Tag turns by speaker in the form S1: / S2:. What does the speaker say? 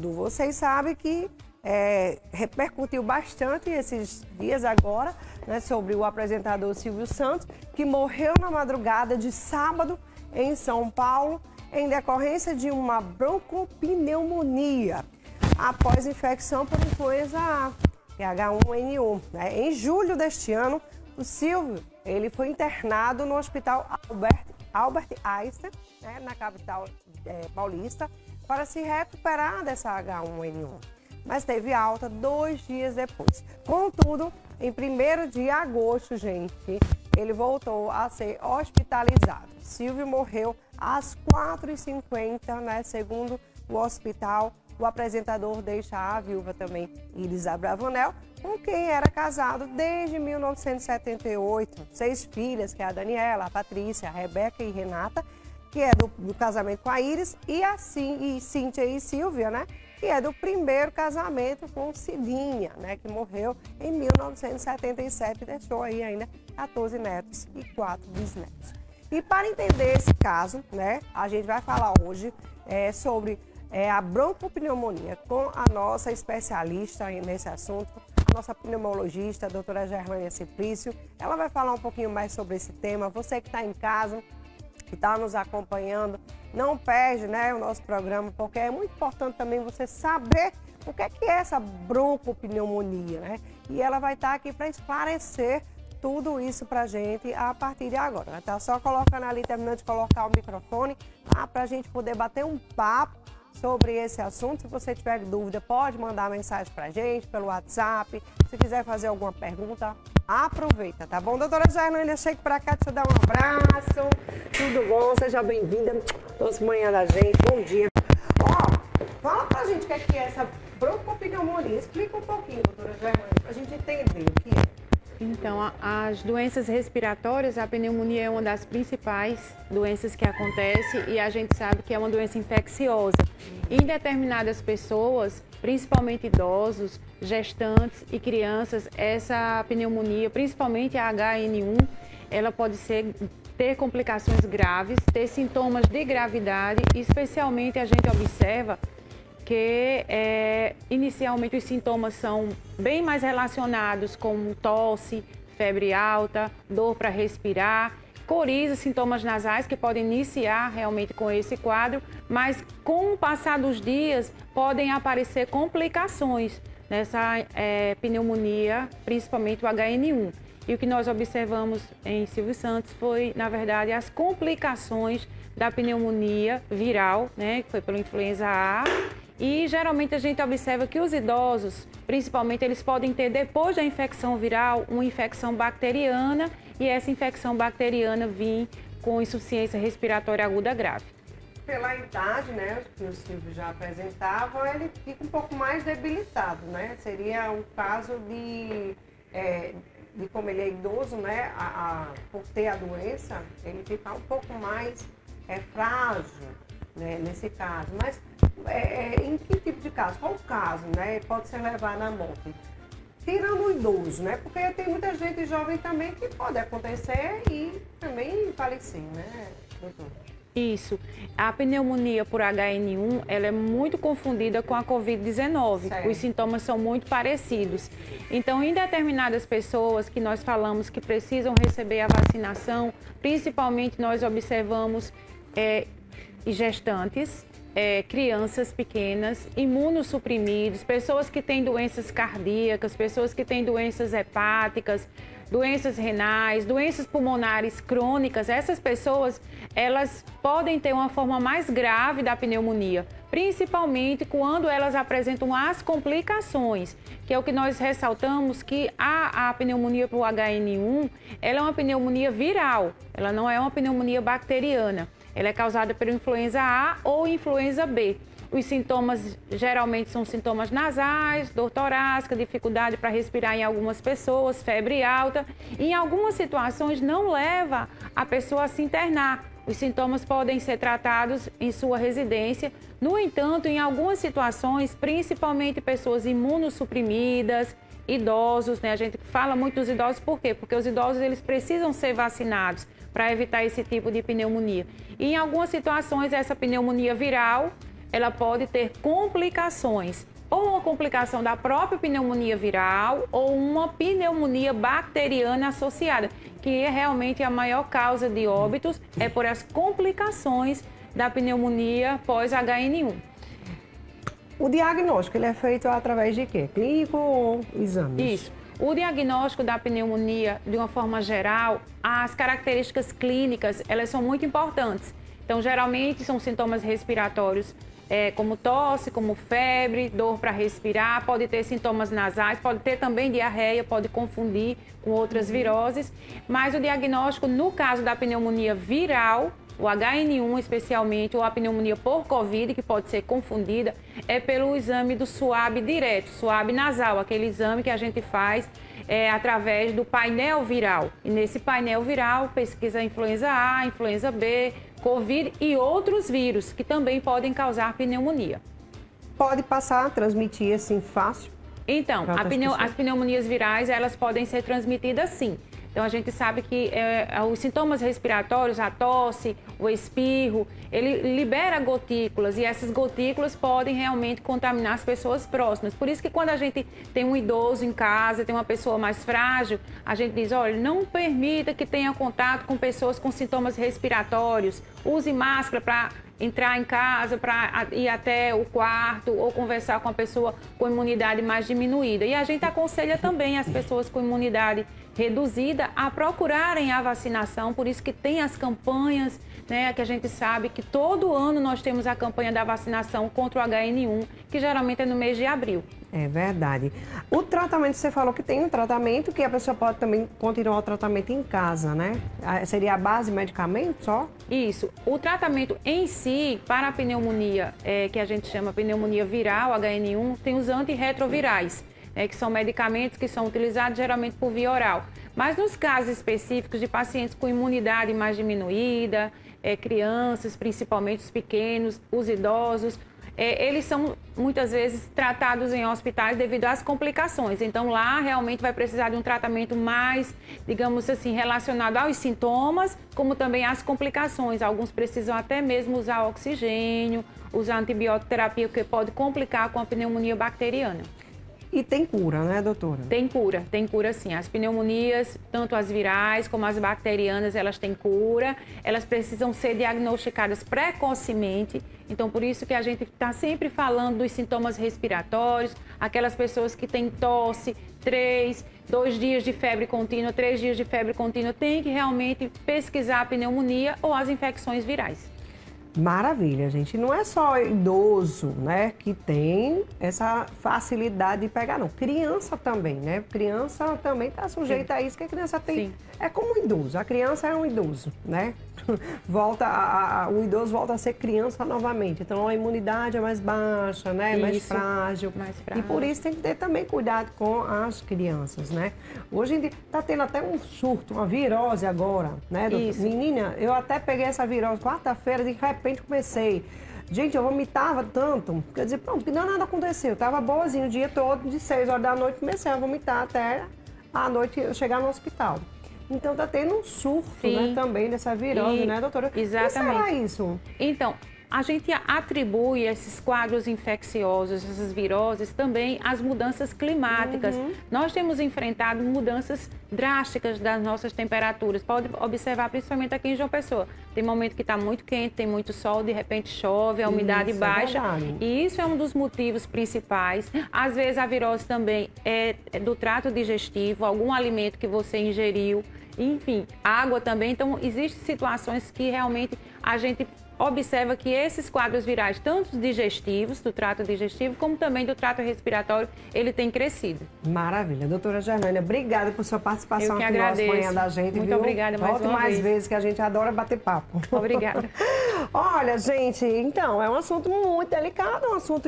S1: tudo. Vocês sabem que repercutiu bastante esses dias agora, né, sobre o apresentador Silvio Santos, que morreu na madrugada de sábado em São Paulo, em decorrência de uma broncopneumonia, após infecção por influenza A, que é H1N1. Né? Em julho deste ano, o Silvio ele foi internado no Hospital Albert Einstein, né, na capital paulista, para se recuperar dessa H1N1. Mas teve alta 2 dias depois. Contudo, em 1º de agosto, gente, ele voltou a ser hospitalizado. Silvio morreu às 4h50, né? Segundo o hospital, o apresentador deixa a viúva também, Iris Abravanel, com quem era casado desde 1978. 6 filhas, que é a Daniela, a Patrícia, a Rebeca e Renata, que é do casamento com a Iris, e Cíntia e Silvia, né? Que é do primeiro casamento com Cidinha, né? Que morreu em 1977 e deixou aí ainda 14 netos e 4 bisnetos. E para entender esse caso, né? A gente vai falar hoje sobre a broncopneumonia com a nossa especialista nesse assunto, a nossa pneumologista, a doutora Gerlânia Simplício. Ela vai falar um pouquinho mais sobre esse tema. Você que está em casa, que está nos acompanhando, não perde, né, o nosso programa, porque é muito importante também você saber o que é essa broncopneumonia, né? E ela vai estar aqui para esclarecer tudo isso para a gente a partir de agora. Está só colocando ali, terminando de colocar o microfone, tá? Para a gente poder bater um papo sobre esse assunto. Se você tiver dúvida, pode mandar mensagem para a gente pelo WhatsApp. Se quiser fazer alguma pergunta, aproveita, tá bom? Doutora Gerlânia, chega para cá, deixa eu dar um abraço. Tudo bom? Seja bem-vinda. Nossa manhã da gente, bom dia. Ó, fala pra gente o que é essa broncopneumonia. Explica um pouquinho, doutora Gerlânia, pra gente entender o que é.
S2: Então, as doenças respiratórias, a pneumonia é uma das principais doenças que acontece e a gente sabe que é uma doença infecciosa. Em determinadas pessoas, principalmente idosos, gestantes e crianças, essa pneumonia, principalmente a H1N1, ela pode ter complicações graves, ter sintomas de gravidade, especialmente a gente observa que inicialmente os sintomas são bem mais relacionados com tosse, febre alta, dor para respirar, coriza, sintomas nasais que podem iniciar realmente com esse quadro, mas com o passar dos dias podem aparecer complicações nessa pneumonia, principalmente o HN1. E o que nós observamos em Silvio Santos foi, na verdade, as complicações da pneumonia viral, né, que foi pela influenza A. E geralmente a gente observa que os idosos, principalmente, eles podem ter, depois da infecção viral, uma infecção bacteriana e essa infecção bacteriana vir com insuficiência respiratória aguda grave.
S1: Pela idade, né, que o Silvio já apresentava, ele fica um pouco mais debilitado, né? Seria um caso de como ele é idoso, né, por ter a doença, ele fica um pouco mais frágil, né, nesse caso. Mas em que tipo de caso? Qual o caso, né, pode ser levado à morte? Tirando o idoso, né, porque tem muita gente jovem também que pode acontecer e também falecer, né, doutor?
S2: Isso. A pneumonia por HN1, ela é muito confundida com a Covid-19. Os sintomas são muito parecidos. Então, em determinadas pessoas que nós falamos que precisam receber a vacinação, principalmente nós observamos gestantes, crianças pequenas, imunossuprimidos, pessoas que têm doenças cardíacas, pessoas que têm doenças hepáticas, doenças renais, doenças pulmonares crônicas. Essas pessoas, elas podem ter uma forma mais grave da pneumonia, principalmente quando elas apresentam as complicações, que é o que nós ressaltamos, que a pneumonia por HN1, ela é uma pneumonia viral, ela não é uma pneumonia bacteriana. Ela é causada pela influenza A ou influenza B. Os sintomas geralmente são sintomas nasais, dor torácica, dificuldade para respirar em algumas pessoas, febre alta. E em algumas situações não leva a pessoa a se internar. Os sintomas podem ser tratados em sua residência. No entanto, em algumas situações, principalmente pessoas imunossuprimidas, idosos, né? A gente fala muito dos idosos, por quê? Porque os idosos eles precisam ser vacinados para evitar esse tipo de pneumonia. E em algumas situações, essa pneumonia viral ela pode ter complicações, ou uma complicação da própria pneumonia viral ou uma pneumonia bacteriana associada, que é realmente a maior causa de óbitos, é por as complicações da pneumonia pós-HN1.
S1: O diagnóstico, ele é feito através de quê? Clínico ou exames?
S2: Isso. O diagnóstico da pneumonia, de uma forma geral, as características clínicas, elas são muito importantes. Então, geralmente, são sintomas respiratórios, como tosse, como febre, dor para respirar, pode ter sintomas nasais, pode ter também diarreia, pode confundir com outras viroses. Mas o diagnóstico, no caso da pneumonia viral, o HN1 especialmente, ou a pneumonia por Covid, que pode ser confundida, é pelo exame do SWAB direto, SWAB nasal, aquele exame que a gente faz através do painel viral. E nesse painel viral pesquisa influenza A, influenza B, Covid e outros vírus que também podem causar pneumonia.
S1: Pode passar, transmitir assim fácil?
S2: Então, as pneumonias virais, elas podem ser transmitidas sim. Então, a gente sabe que os sintomas respiratórios, a tosse, o espirro, ele libera gotículas e essas gotículas podem realmente contaminar as pessoas próximas. Por isso que quando a gente tem um idoso em casa, tem uma pessoa mais frágil, a gente diz, olha, não permita que tenha contato com pessoas com sintomas respiratórios, use máscara para entrar em casa, para ir até o quarto ou conversar com a pessoa com imunidade mais diminuída. E a gente aconselha também as pessoas com imunidade reduzida a procurarem a vacinação, por isso que tem as campanhas, né, que a gente sabe que todo ano nós temos a campanha da vacinação contra o HN1, que geralmente é no mês de abril.
S1: É verdade. O tratamento, você falou que tem um tratamento que a pessoa pode também continuar o tratamento em casa, né? Seria a base medicamento só?
S2: Isso. O tratamento em si, para a pneumonia, que a gente chama pneumonia viral, HN1, tem os antirretrovirais, que são medicamentos que são utilizados geralmente por via oral. Mas nos casos específicos de pacientes com imunidade mais diminuída, crianças, principalmente os pequenos, os idosos, eles são muitas vezes tratados em hospitais devido às complicações. Então lá realmente vai precisar de um tratamento mais, digamos assim, relacionado aos sintomas, como também às complicações. Alguns precisam até mesmo usar oxigênio, usar antibiótico terapia, que pode complicar com a pneumonia bacteriana.
S1: E tem cura, né, doutora?
S2: Tem cura sim. As pneumonias, tanto as virais como as bacterianas, elas têm cura. Elas precisam ser diagnosticadas precocemente. Então, por isso que a gente está sempre falando dos sintomas respiratórios, aquelas pessoas que têm tosse, 2 dias de febre contínua, 3 dias de febre contínua, tem que realmente pesquisar a pneumonia ou as infecções virais.
S1: Maravilha, gente. Não é só idoso, né, que tem essa facilidade de pegar, não. Criança também, né? Criança também está sujeita a isso, que a criança tem. Sim. É como um idoso. A criança é um idoso, né? O idoso volta a ser criança novamente. Então, a imunidade é mais baixa, né?
S2: Isso.
S1: Mais frágil. E por isso tem que ter também cuidado com as crianças, né? Hoje em dia está tendo até um surto, uma virose agora, né, doutor?
S2: Isso.
S1: Menina, eu até peguei essa virose quarta-feira, de repente comecei. Gente, eu vomitava tanto, quer dizer, pronto, que nada aconteceu. Eu tava boazinha o dia todo, de 6 horas da noite, comecei a vomitar até a noite eu chegar no hospital. Então tá tendo um surto, né, também dessa virose, né, doutora?
S2: Exatamente.
S1: O que será isso?
S2: Então, a gente atribui esses quadros infecciosos, essas viroses, também às mudanças climáticas. Nós temos enfrentado mudanças drásticas das nossas temperaturas. Pode observar, principalmente aqui em João Pessoa. Tem momento que está muito quente, tem muito sol, de repente chove, a umidade baixa. E isso é um dos motivos principais. Às vezes a virose também é do trato digestivo, algum alimento que você ingeriu, enfim, água também. Então, existem situações que realmente a gente observa que esses quadros virais, tanto digestivos, do trato digestivo, como também do trato respiratório, ele tem crescido.
S1: Maravilha. Doutora Gerlânia, obrigada por sua participação aqui no nosso Manhã da Gente.
S2: Muito obrigada mais uma
S1: mais
S2: vez.
S1: Vezes, que a gente adora bater papo.
S2: Obrigada.
S1: Olha, gente, então, é um assunto muito delicado, um assunto